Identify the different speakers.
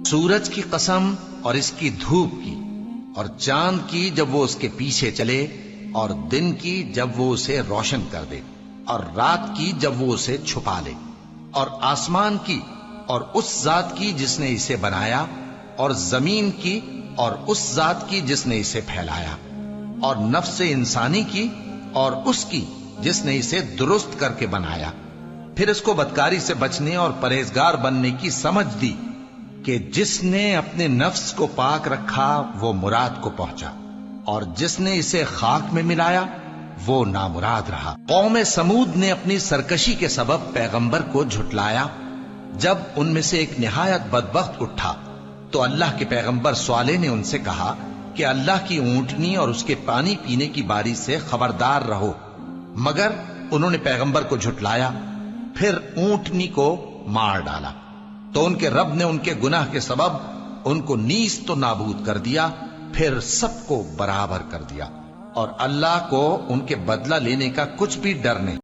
Speaker 1: سورج کی قسم اور اس کی دھوپ کی، اور چاند کی جب وہ اس کے پیچھے چلے، اور دن کی جب وہ اسے روشن کر دے، اور رات کی جب وہ اسے چھپا لے، اور آسمان کی اور اس ذات کی جس نے اسے بنایا، اور زمین کی اور اس ذات کی جس نے اسے پھیلایا، اور نفس انسانی کی اور اس کی جس نے اسے درست کر کے بنایا۔ پھر اس کو بدکاری سے بچنے اور پرہیزگار بننے کی سمجھ دی کہ جس نے اپنے نفس کو پاک رکھا وہ مراد کو پہنچا، اور جس نے اسے خاک میں ملایا وہ نامراد رہا۔ قوم سمود نے اپنی سرکشی کے سبب پیغمبر کو جھٹلایا۔ جب ان میں سے ایک نہایت بدبخت اٹھا تو اللہ کے پیغمبر صالح نے ان سے کہا کہ اللہ کی اونٹنی اور اس کے پانی پینے کی باری سے خبردار رہو، مگر انہوں نے پیغمبر کو جھٹلایا۔ پھر اونٹنی کو مار ڈالا تو ان کے رب نے ان کے گناہ کے سبب ان کو نیست و نابود کر دیا، پھر سب کو برابر کر دیا، اور اللہ کو ان کے بدلہ لینے کا کچھ بھی ڈر نہیں۔